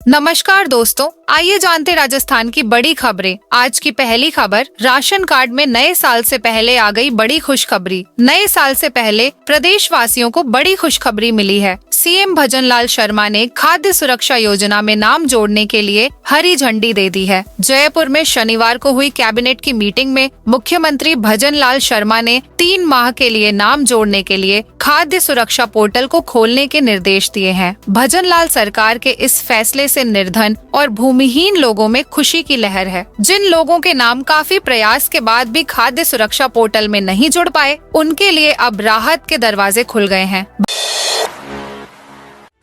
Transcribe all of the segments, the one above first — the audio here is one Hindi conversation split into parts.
नमस्कार दोस्तों, आइए जानते राजस्थान की बड़ी खबरें। आज की पहली खबर, राशन कार्ड में नए साल से पहले आ गई बड़ी खुशखबरी। नए साल से पहले प्रदेश वासियों को बड़ी खुशखबरी मिली है। सीएम भजनलाल शर्मा ने खाद्य सुरक्षा योजना में नाम जोड़ने के लिए हरी झंडी दे दी है। जयपुर में शनिवार को हुई कैबिनेट की मीटिंग में मुख्यमंत्री भजनलाल शर्मा ने 3 माह के लिए नाम जोड़ने के लिए खाद्य सुरक्षा पोर्टल को खोलने के निर्देश दिए हैं। भजनलाल सरकार के इस फैसले से निर्धन और भूमिहीन लोगों में खुशी की लहर है। जिन लोगों के नाम काफी प्रयास के बाद भी खाद्य सुरक्षा पोर्टल में नहीं जुड़ पाए, उनके लिए अब राहत के दरवाजे खुल गए हैं।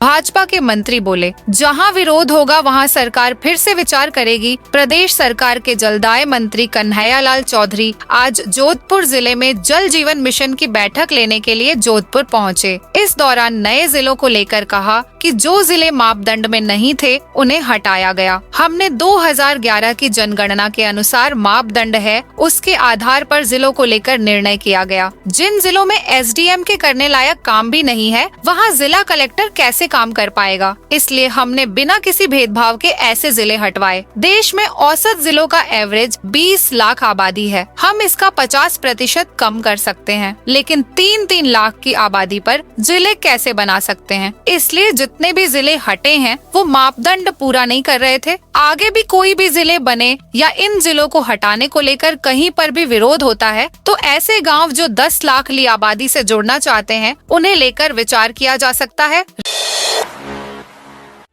भाजपा के मंत्री बोले, जहां विरोध होगा वहां सरकार फिर से विचार करेगी। प्रदेश सरकार के जलदाय मंत्री कन्हैयालाल चौधरी आज जोधपुर जिले में जल जीवन मिशन की बैठक लेने के लिए जोधपुर पहुंचे। इस दौरान नए जिलों को लेकर कहा कि जो जिले मापदंड में नहीं थे उन्हें हटाया गया। हमने 2011 की जनगणना के अनुसार मापदंड है, उसके आधार पर जिलों को लेकर निर्णय किया गया। जिन जिलों में एसडीएम के करने लायक काम भी नहीं है, वहाँ जिला कलेक्टर कैसे काम कर पाएगा। इसलिए हमने बिना किसी भेदभाव के ऐसे जिले हटवाए। देश में औसत जिलों का एवरेज 20 लाख आबादी है। हम इसका 50% कम कर सकते हैं, लेकिन 3-3 लाख की आबादी पर जिले कैसे बना सकते हैं। इसलिए जितने भी जिले हटे हैं वो मापदंड पूरा नहीं कर रहे थे। आगे भी कोई भी जिले बने या इन जिलों को हटाने को लेकर कहीं पर भी विरोध होता है तो ऐसे गांव जो 10 लाख की आबादी से जुड़ना चाहते हैं उन्हें लेकर विचार किया जा सकता है।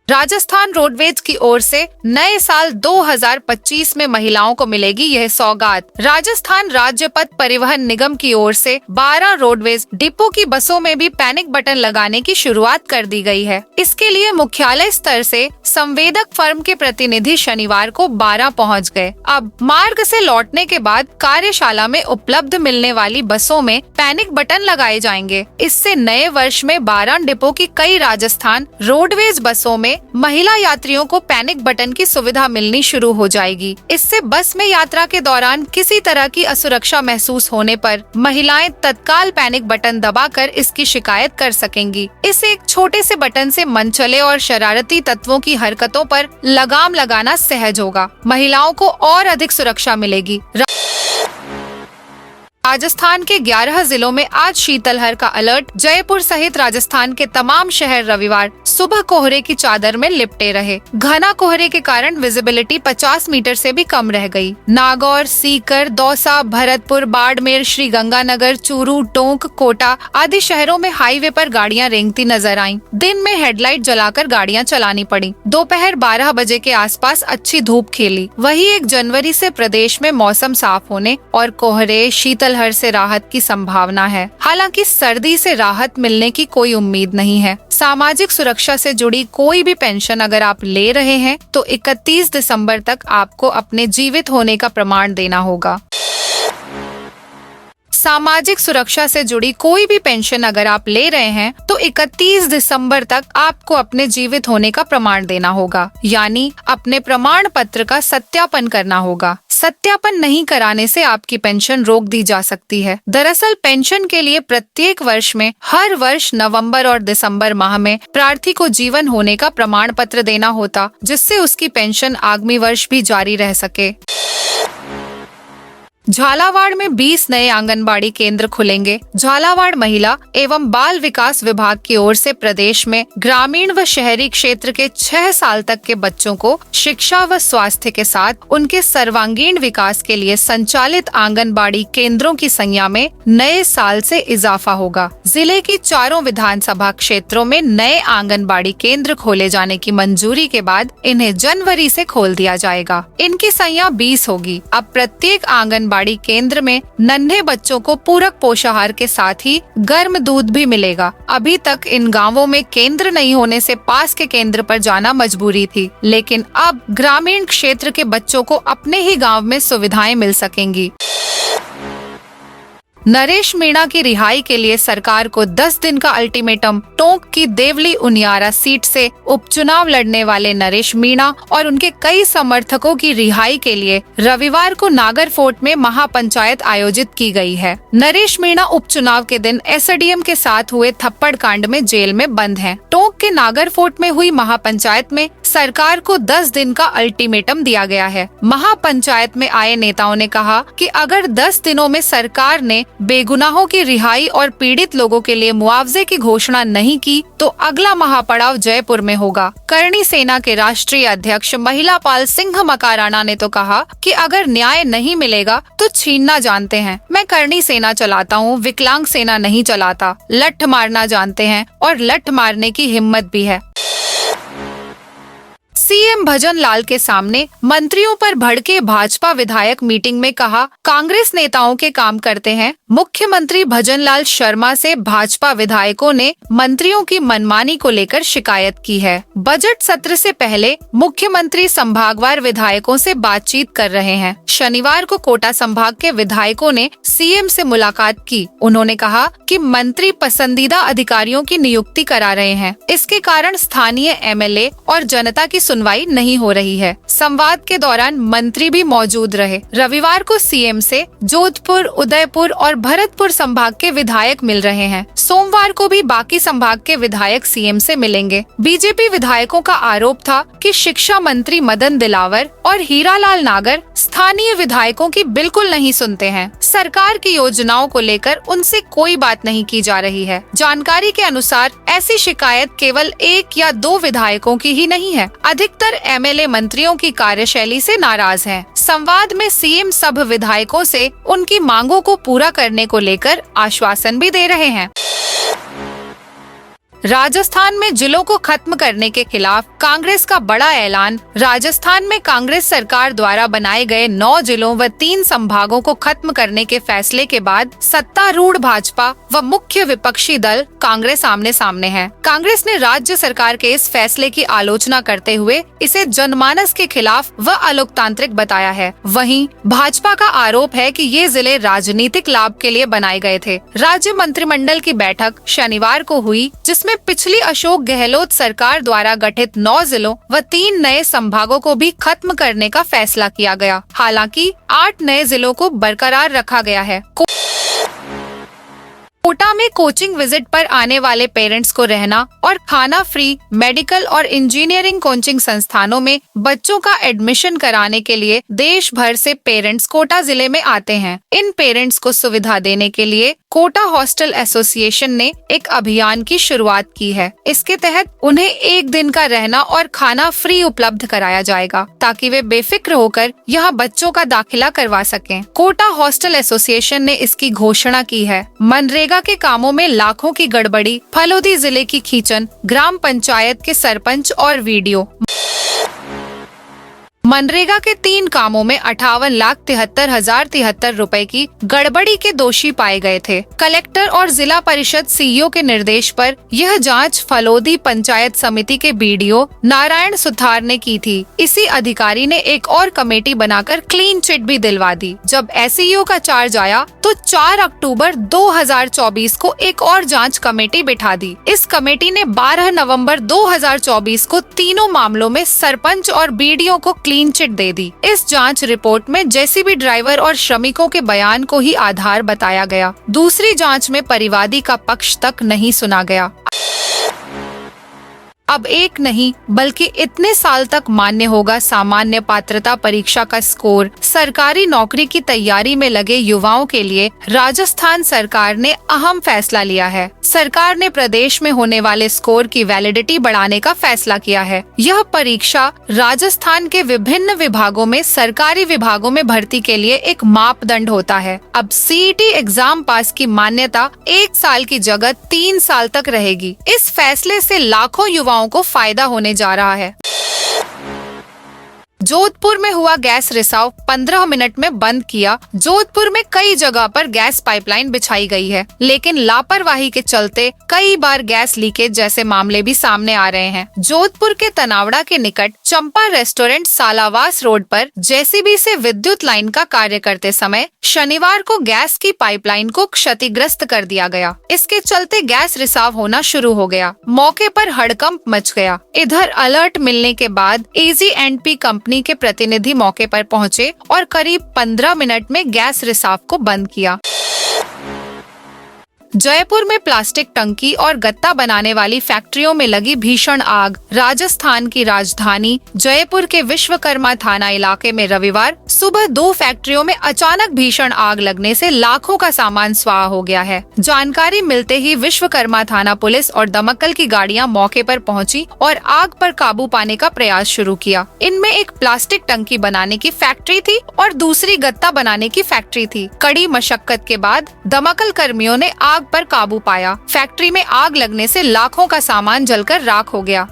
राजस्थान रोडवेज की ओर से नए साल 2025 में महिलाओं को मिलेगी यह सौगात। राजस्थान राज्य पथ परिवहन निगम की ओर से 12 रोडवेज डिपो की बसों में भी पैनिक बटन लगाने की शुरुआत कर दी गई है। इसके लिए मुख्यालय स्तर से संवेदक फर्म के प्रतिनिधि शनिवार को 12 पहुंच गए। अब मार्ग से लौटने के बाद कार्यशाला में उपलब्ध मिलने वाली बसों में पैनिक बटन लगाए जाएंगे। इससे नए वर्ष में 12 डिपो की कई राजस्थान रोडवेज बसों में महिला यात्रियों को पैनिक बटन की सुविधा मिलनी शुरू हो जाएगी। इससे बस में यात्रा के दौरान किसी तरह की असुरक्षा महसूस होने पर महिलाएं तत्काल पैनिक बटन दबाकर इसकी शिकायत कर सकेंगी। इस एक छोटे से बटन से मनचले और शरारती तत्वों की हरकतों पर लगाम लगाना सहज होगा। महिलाओं को और अधिक सुरक्षा मिलेगी। राजस्थान के 11 जिलों में आज शीतलहर का अलर्ट। जयपुर सहित राजस्थान के तमाम शहर रविवार सुबह कोहरे की चादर में लिपटे रहे। घना कोहरे के कारण विजिबिलिटी 50 मीटर से भी कम रह गई। नागौर, सीकर, दौसा, भरतपुर, बाड़मेर, श्री गंगानगर, चूरू, टोंक, कोटा आदि शहरों में हाईवे पर गाड़ियां रेंगती नजर आईं। दिन में हेडलाइट जलाकर गाड़ियां चलानी पड़ी। दोपहर 12 बजे के आसपास अच्छी धूप खिली। वही 1 जनवरी से प्रदेश में मौसम साफ होने और कोहरे शीतलहर से राहत की संभावना है। हालांकि सर्दी से राहत मिलने की कोई उम्मीद नहीं है। सामाजिक सुरक्षा से जुड़ी कोई भी पेंशन अगर आप ले रहे हैं तो 31 दिसंबर तक आपको अपने जीवित होने का प्रमाण देना होगा। सामाजिक सुरक्षा से जुड़ी कोई भी पेंशन अगर आप ले रहे हैं तो 31 दिसंबर तक आपको अपने जीवित होने का प्रमाण देना होगा, यानी अपने प्रमाण पत्र का सत्यापन करना होगा। सत्यापन नहीं कराने से आपकी पेंशन रोक दी जा सकती है। दरअसल पेंशन के लिए प्रत्येक वर्ष में हर वर्ष नवंबर और दिसंबर माह में प्रार्थी को जीवन होने का प्रमाण पत्र देना होता, जिससे उसकी पेंशन आगामी वर्ष भी जारी रह सके। झालावाड़ में 20 नए आंगनबाड़ी केंद्र खुलेंगे। झालावाड़ महिला एवं बाल विकास विभाग की ओर से प्रदेश में ग्रामीण व शहरी क्षेत्र के 6 साल तक के बच्चों को शिक्षा व स्वास्थ्य के साथ उनके सर्वांगीण विकास के लिए संचालित आंगनबाड़ी केंद्रों की संख्या में नए साल से इजाफा होगा। जिले की 4 विधानसभा क्षेत्रों में नए आंगनबाड़ी केंद्र खोले जाने की मंजूरी के बाद इन्हें जनवरी से खोल दिया जाएगा। इनकी संख्या 20 होगी। अब प्रत्येक आंगनबाड़ी केंद्र में नन्हे बच्चों को पूरक पोषाहार के साथ ही गर्म दूध भी मिलेगा। अभी तक इन गांवों में केंद्र नहीं होने से पास के केंद्र पर जाना मजबूरी थी, लेकिन अब ग्रामीण क्षेत्र के बच्चों को अपने ही गांव में सुविधाएं मिल सकेंगी। नरेश मीणा की रिहाई के लिए सरकार को 10 दिन का अल्टीमेटम। टोंक की देवली उनियारा सीट से उपचुनाव लड़ने वाले नरेश मीणा और उनके कई समर्थकों की रिहाई के लिए रविवार को नागर फोर्ट में महापंचायत आयोजित की गई है। नरेश मीणा उपचुनाव के दिन एसडीएम के साथ हुए थप्पड़ कांड में जेल में बंद हैं। टोंक के नागर फोर्ट में हुई महापंचायत में सरकार को 10 दिन का अल्टीमेटम दिया गया है। महापंचायत में आए नेताओं ने कहा कि अगर 10 दिनों में सरकार ने बेगुनाहों की रिहाई और पीड़ित लोगों के लिए मुआवजे की घोषणा नहीं की तो अगला महापड़ाव जयपुर में होगा। करणी सेना के राष्ट्रीय अध्यक्ष महिलापाल सिंह मकाराणा ने तो कहा कि अगर न्याय नहीं मिलेगा तो छीनना जानते हैं। मैं करणी सेना चलाता हूँ, विकलांग सेना नहीं चलाता। लठ मारना जानते हैं और लठ मारने की हिम्मत भी है। सीएम भजन लाल के सामने मंत्रियों पर भड़के भाजपा विधायक मीटिंग में कहा, कांग्रेस नेताओं के काम करते हैं। मुख्यमंत्री भजन लाल शर्मा से भाजपा विधायकों ने मंत्रियों की मनमानी को लेकर शिकायत की है। बजट सत्र से पहले मुख्यमंत्री संभागवार विधायकों से बातचीत कर रहे हैं। शनिवार को कोटा संभाग के विधायकों ने सीएम से मुलाकात की। उन्होंने कहा कि मंत्री पसंदीदा अधिकारियों की नियुक्ति करा रहे हैं, इसके कारण स्थानीय एमएलए और जनता की सुनवाई नहीं हो रही है। संवाद के दौरान मंत्री भी मौजूद रहे। रविवार को सीएम से जोधपुर, उदयपुर और भरतपुर संभाग के विधायक मिल रहे हैं। सोमवार को भी बाकी संभाग के विधायक सीएम से मिलेंगे। बीजेपी विधायकों का आरोप था कि शिक्षा मंत्री मदन दिलावर और हीरालाल नागर स्थानीय विधायकों की बिल्कुल नहीं सुनते हैं। सरकार की योजनाओं को लेकर उनसे कोई बात नहीं की जा रही है। जानकारी के अनुसार ऐसी शिकायत केवल 1 या 2 विधायकों की ही नहीं है। अधिकतर एमएलए मंत्रियों की कार्यशैली से नाराज हैं। संवाद में सीएम सब विधायकों से उनकी मांगों को पूरा करने को लेकर आश्वासन भी दे रहे हैं। राजस्थान में जिलों को खत्म करने के खिलाफ कांग्रेस का बड़ा ऐलान। राजस्थान में कांग्रेस सरकार द्वारा बनाए गए 9 जिलों व 3 संभागों को खत्म करने के फैसले के बाद सत्तारूढ़ भाजपा व मुख्य विपक्षी दल कांग्रेस आमने सामने है। कांग्रेस ने राज्य सरकार के इस फैसले की आलोचना करते हुए इसे जनमानस के खिलाफ व अलोकतांत्रिक बताया है। वहीं भाजपा का आरोप है कि ये जिले राजनीतिक लाभ के लिए बनाए गए थे। राज्य मंत्रिमंडल की बैठक शनिवार को हुई, जिसमें पिछली अशोक गहलोत सरकार द्वारा गठित 9 जिलों व 3 नए संभागों को भी खत्म करने का फैसला किया गया। हालांकि 8 नए जिलों को बरकरार रखा गया है। कोटा में कोचिंग विजिट पर आने वाले पेरेंट्स को रहना और खाना फ्री। मेडिकल और इंजीनियरिंग कोचिंग संस्थानों में बच्चों का एडमिशन कराने के लिए देश भर से पेरेंट्स कोटा जिले में आते हैं। इन पेरेंट्स को सुविधा देने के लिए कोटा हॉस्टल एसोसिएशन ने एक अभियान की शुरुआत की है। इसके तहत उन्हें 1 दिन का रहना और खाना फ्री उपलब्ध कराया जाएगा, ताकि वे बेफिक्र होकर यहाँ बच्चों का दाखिला करवा सकें। कोटा हॉस्टल एसोसिएशन ने इसकी घोषणा की है। मनरेगा के कामों में लाखों की गड़बड़ी। फलोदी जिले की खींचन। ग्राम पंचायत के सरपंच और वीडियो। मनरेगा के 3 कामों में 58,73,073 रुपए की गड़बड़ी के दोषी पाए गए थे। कलेक्टर और जिला परिषद सीईओ के निर्देश पर यह जांच फलोदी पंचायत समिति के बीडीओ नारायण सुथार ने की थी। इसी अधिकारी ने एक और कमेटी बनाकर क्लीन चिट भी दिलवा दी। जब एसईओ का चार्ज आया तो 4 अक्टूबर 2024 को एक और जाँच कमेटी बिठा दी। इस कमेटी ने 12 नवम्बर 2024 को तीनों मामलों में सरपंच और बीडीओ को क्लीन चिट दे दी। इस जांच रिपोर्ट में जेसीबी ड्राइवर और श्रमिकों के बयान को ही आधार बताया गया। दूसरी जांच में परिवादी का पक्ष तक नहीं सुना गया। अब एक नहीं बल्कि इतने साल तक मान्य होगा सामान्य पात्रता परीक्षा का स्कोर। सरकारी नौकरी की तैयारी में लगे युवाओं के लिए राजस्थान सरकार ने अहम फैसला लिया है। सरकार ने प्रदेश में होने वाले स्कोर की वैलिडिटी बढ़ाने का फैसला किया है। यह परीक्षा राजस्थान के विभिन्न विभागों में सरकारी विभागों में भर्ती के लिए एक मापदंड होता है। अब सीईटी एग्जाम पास की मान्यता 1 साल की जगह 3 साल तक रहेगी। इस फैसले से लाखों युवाओं को फायदा होने जा रहा है। जोधपुर में हुआ गैस रिसाव 15 मिनट में बंद किया। जोधपुर में कई जगह पर गैस पाइपलाइन बिछाई गई है, लेकिन लापरवाही के चलते कई बार गैस लीकेज जैसे मामले भी सामने आ रहे हैं। जोधपुर के तनावड़ा के निकट चंपा रेस्टोरेंट सालावास रोड पर जेसीबी से विद्युत लाइन का कार्य करते समय शनिवार को गैस की पाइपलाइन को क्षतिग्रस्त कर दिया गया। इसके चलते गैस रिसाव होना शुरू हो गया। मौके पर हड़कंप मच गया। इधर अलर्ट मिलने के बाद AG&P कंपनी के प्रतिनिधि मौके पर पहुंचे और करीब 15 मिनट में गैस रिसाव को बंद किया। जयपुर में प्लास्टिक टंकी और गत्ता बनाने वाली फैक्ट्रियों में लगी भीषण आग। राजस्थान की राजधानी जयपुर के विश्वकर्मा थाना इलाके में रविवार सुबह 2 फैक्ट्रियों में अचानक भीषण आग लगने से लाखों का सामान स्वाह हो गया है। जानकारी मिलते ही विश्वकर्मा थाना पुलिस और दमकल की गाड़ियां मौके पर पहुंची और आग पर काबू पाने का प्रयास शुरू किया। इनमें एक प्लास्टिक टंकी बनाने की फैक्ट्री थी और दूसरी गत्ता बनाने की फैक्ट्री थी। कड़ी मशक्कत के बाद दमकल कर्मियों ने आग पर काबू पाया। फैक्ट्री में आग लगने से लाखों का सामान जलकर राख हो गया।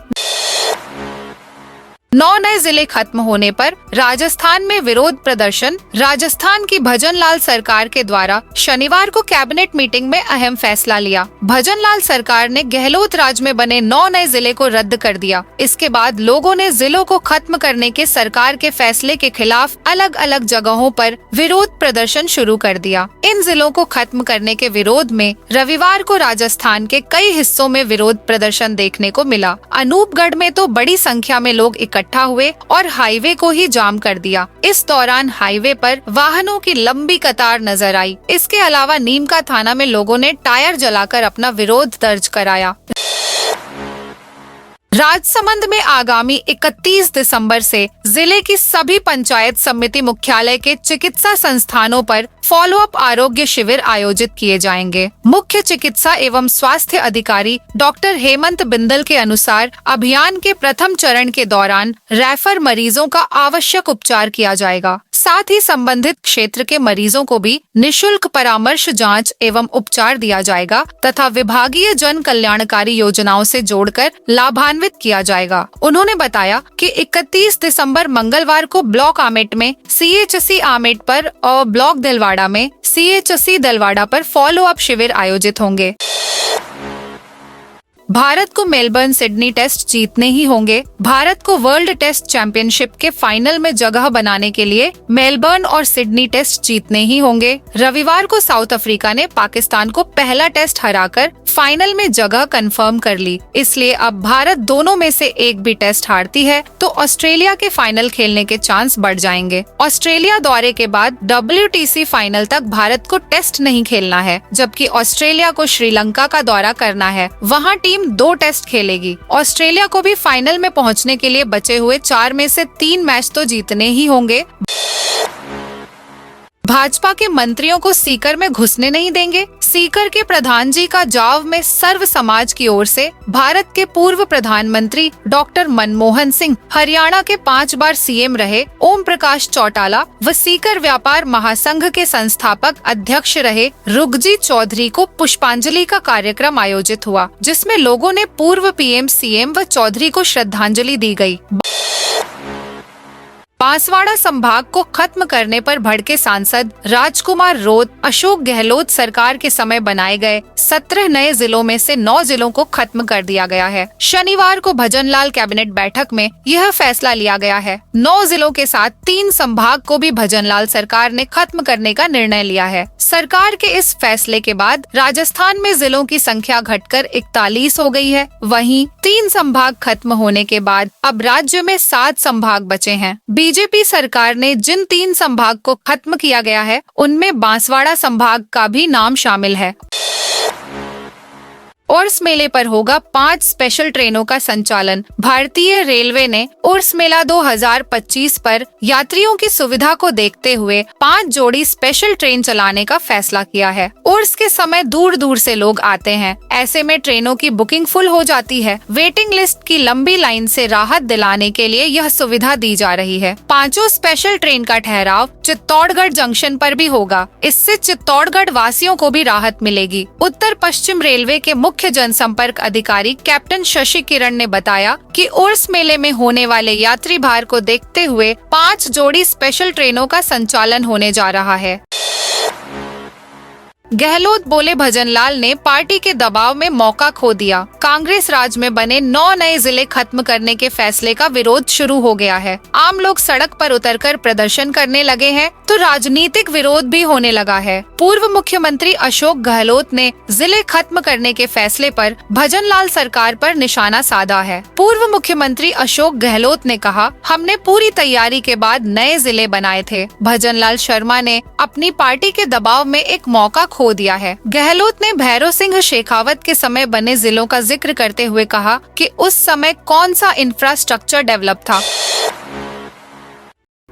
9 नए जिले खत्म होने पर राजस्थान में विरोध प्रदर्शन। राजस्थान की भजनलाल सरकार के द्वारा शनिवार को कैबिनेट मीटिंग में अहम फैसला लिया। भजनलाल सरकार ने गहलोत राज में बने 9 नए जिले को रद्द कर दिया। इसके बाद लोगों ने जिलों को खत्म करने के सरकार के फैसले के खिलाफ अलग अलग जगहों पर विरोध प्रदर्शन शुरू कर दिया। इन जिलों को खत्म करने के विरोध में रविवार को राजस्थान के कई हिस्सों में विरोध प्रदर्शन देखने को मिला। अनूपगढ़ में तो बड़ी संख्या में लोग इकट्ठा हुए और हाईवे को ही जाम कर दिया। इस दौरान हाईवे पर वाहनों की लंबी कतार नजर आई। इसके अलावा नीमका थाना में लोगों ने टायर जलाकर अपना विरोध दर्ज कराया। राजसमंद में आगामी 31 दिसंबर से जिले की सभी पंचायत समिति मुख्यालय के चिकित्सा संस्थानों पर फॉलोअप आरोग्य शिविर आयोजित किए जाएंगे। मुख्य चिकित्सा एवं स्वास्थ्य अधिकारी डॉक्टर हेमंत बिंदल के अनुसार अभियान के प्रथम चरण के दौरान रेफर मरीजों का आवश्यक उपचार किया जाएगा। साथ ही संबंधित क्षेत्र के मरीजों को भी निशुल्क परामर्श, जांच एवं उपचार दिया जाएगा तथा विभागीय जन कल्याणकारी योजनाओं से जोड़कर लाभान्वित किया जाएगा। उन्होंने बताया कि 31 दिसंबर मंगलवार को ब्लॉक आमेट में CHC आमेट पर और ब्लॉक दिलवाड़ा में CHC दिलवाड़ा पर फॉलो अप शिविर आयोजित होंगे। भारत को मेलबर्न सिडनी टेस्ट जीतने ही होंगे। भारत को वर्ल्ड टेस्ट चैंपियनशिप के फाइनल में जगह बनाने के लिए मेलबर्न और सिडनी टेस्ट जीतने ही होंगे। रविवार को साउथ अफ्रीका ने पाकिस्तान को पहला टेस्ट हराकर फाइनल में जगह कंफर्म कर ली। इसलिए अब भारत दोनों में से एक भी टेस्ट हारती है तो ऑस्ट्रेलिया के फाइनल खेलने के चांस बढ़ जाएंगे। ऑस्ट्रेलिया दौरे के बाद WTC फाइनल तक भारत को टेस्ट नहीं खेलना है, जबकि ऑस्ट्रेलिया को श्रीलंका का दौरा करना है। वहाँ टीम 2 टेस्ट खेलेगी। ऑस्ट्रेलिया को भी फाइनल में पहुंचने के लिए बचे हुए 4 में से 3 मैच तो जीतने ही होंगे। भाजपा के मंत्रियों को सीकर में घुसने नहीं देंगे। सीकर के प्रधान जी का जाव में सर्व समाज की ओर से भारत के पूर्व प्रधानमंत्री डॉक्टर मनमोहन सिंह, हरियाणा के 5 बार CM रहे ओम प्रकाश चौटाला व सीकर व्यापार महासंघ के संस्थापक अध्यक्ष रहे रुगजी चौधरी को पुष्पांजलि का कार्यक्रम आयोजित हुआ, जिसमें लोगों ने पूर्व PM CM व चौधरी को श्रद्धांजलि दी गई। बांसवाड़ा संभाग को खत्म करने पर भड़के सांसद राजकुमार रोत, अशोक गहलोत सरकार के समय बनाए गए 17 नए जिलों में से 9 जिलों को खत्म कर दिया गया है। शनिवार को भजनलाल कैबिनेट बैठक में यह फैसला लिया गया है। 9 जिलों के साथ 3 संभाग को भी भजनलाल सरकार ने खत्म करने का निर्णय लिया है। सरकार के इस फैसले के बाद राजस्थान में जिलों की संख्या घटकर 41 हो गई है। वहीं 3 संभाग खत्म होने के बाद अब राज्य में 7 संभाग बचे हैं। बीजेपी सरकार ने जिन 3 संभाग को खत्म किया गया है उनमें बांसवाड़ा संभाग का भी नाम शामिल है। उर्स मेले पर होगा 5 स्पेशल ट्रेनों का संचालन। भारतीय रेलवे ने उर्स मेला 2025 पर यात्रियों की सुविधा को देखते हुए 5 जोड़ी स्पेशल ट्रेन चलाने का फैसला किया है। उर्स के समय दूर दूर से लोग आते हैं, ऐसे में ट्रेनों की बुकिंग फुल हो जाती है। वेटिंग लिस्ट की लंबी लाइन से राहत दिलाने के लिए यह सुविधा दी जा रही है। 5 स्पेशल ट्रेन का ठहराव चित्तौड़गढ़ जंक्शन पर भी होगा। इससे चित्तौड़गढ़ वासियों को भी राहत मिलेगी। उत्तर पश्चिम रेलवे के मुख्य जनसंपर्क अधिकारी कैप्टन शशि किरण ने बताया कि उर्स मेले में होने वाले यात्री भार को देखते हुए 5 जोड़ी स्पेशल ट्रेनों का संचालन होने जा रहा है। गहलोत बोले भजनलाल ने पार्टी के दबाव में मौका खो दिया। कांग्रेस राज में बने 9 नए जिले खत्म करने के फैसले का विरोध शुरू हो गया है। आम लोग सड़क पर उतरकर प्रदर्शन करने लगे हैं तो राजनीतिक विरोध भी होने लगा है। पूर्व मुख्यमंत्री अशोक गहलोत ने जिले खत्म करने के फैसले पर भजनलाल सरकार पर निशाना साधा है। पूर्व मुख्यमंत्री अशोक गहलोत ने कहा, हमने पूरी तैयारी के बाद नए जिले बनाए थे। भजनलाल शर्मा ने अपनी पार्टी के दबाव में एक मौका खो दिया है। गहलोत ने भैरव सिंह शेखावत के समय बने जिलों का जिक्र करते हुए कहा कि उस समय कौन सा इंफ्रास्ट्रक्चर डेवलप था।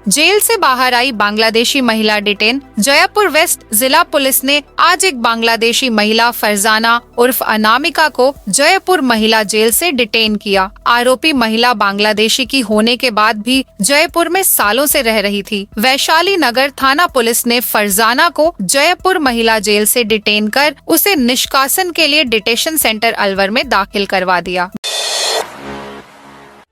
जेल से बाहर आई बांग्लादेशी महिला डिटेन। जयपुर वेस्ट जिला पुलिस ने आज एक बांग्लादेशी महिला फरजाना उर्फ अनामिका को जयपुर महिला जेल से डिटेन किया। आरोपी महिला बांग्लादेशी की होने के बाद भी जयपुर में सालों से रह रही थी। वैशाली नगर थाना पुलिस ने फरजाना को जयपुर महिला जेल से डिटेन कर उसे निष्कासन के लिए डिटेशन सेंटर अलवर में दाखिल करवा दिया।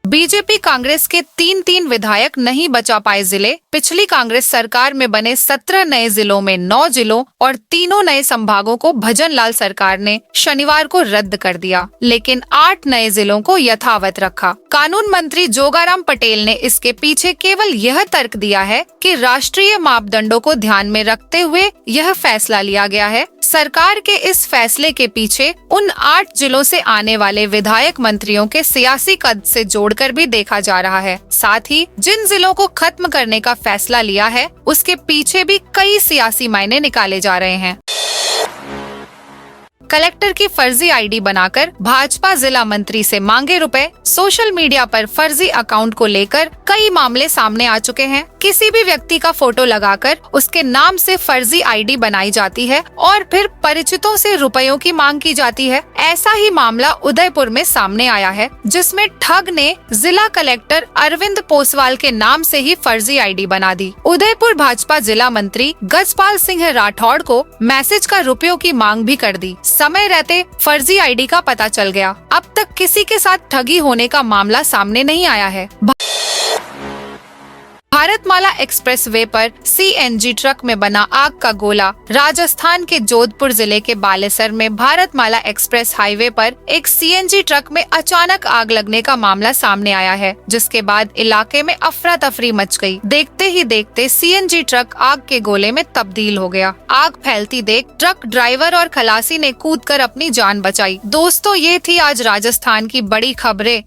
बीजेपी कांग्रेस के 3 विधायक नहीं बचा पाए जिले। पिछली कांग्रेस सरकार में बने 17 नए जिलों में 9 जिलों और 3 नए संभागों को भजनलाल सरकार ने शनिवार को रद्द कर दिया, लेकिन 8 नए जिलों को यथावत रखा। कानून मंत्री जोगाराम पटेल ने इसके पीछे केवल यह तर्क दिया है कि राष्ट्रीय मापदंडों को ध्यान में रखते हुए यह फैसला लिया गया है। सरकार के इस फैसले के पीछे उन 8 जिलों से आने वाले विधायक मंत्रियों के सियासी कद से जोड़कर भी देखा जा रहा है। साथ ही जिन जिलों को खत्म करने का फैसला लिया है उसके पीछे भी कई सियासी मायने निकाले जा रहे हैं। कलेक्टर की फर्जी आईडी बनाकर भाजपा जिला मंत्री से मांगे रुपए। सोशल मीडिया पर फर्जी अकाउंट को लेकर कई मामले सामने आ चुके हैं। किसी भी व्यक्ति का फोटो लगाकर उसके नाम से फर्जी आईडी बनाई जाती है और फिर परिचितों से रुपयों की मांग की जाती है। ऐसा ही मामला उदयपुर में सामने आया है, जिसमें ठग ने जिला कलेक्टर अरविंद पोसवाल के नाम से ही फर्जी आईडी बना दी। उदयपुर भाजपा जिला मंत्री गजपाल सिंह राठौड़ को मैसेज का रुपयों की मांग भी कर दी। समय रहते फर्जी आईडी का पता चल गया। अब तक किसी के साथ ठगी होने का मामला सामने नहीं आया है। भारतमाला एक्सप्रेस वे पर सीएनजी ट्रक में बना आग का गोला। राजस्थान के जोधपुर जिले के बालेसर में भारतमाला एक्सप्रेस हाईवे पर एक सीएनजी ट्रक में अचानक आग लगने का मामला सामने आया है, जिसके बाद इलाके में अफरा तफरी मच गई। देखते ही देखते सीएनजी ट्रक आग के गोले में तब्दील हो गया। आग फैलती देख ट्रक ड्राइवर और खलासी ने कूदकर अपनी जान बचाई। दोस्तों, ये थी आज राजस्थान की बड़ी खबरें।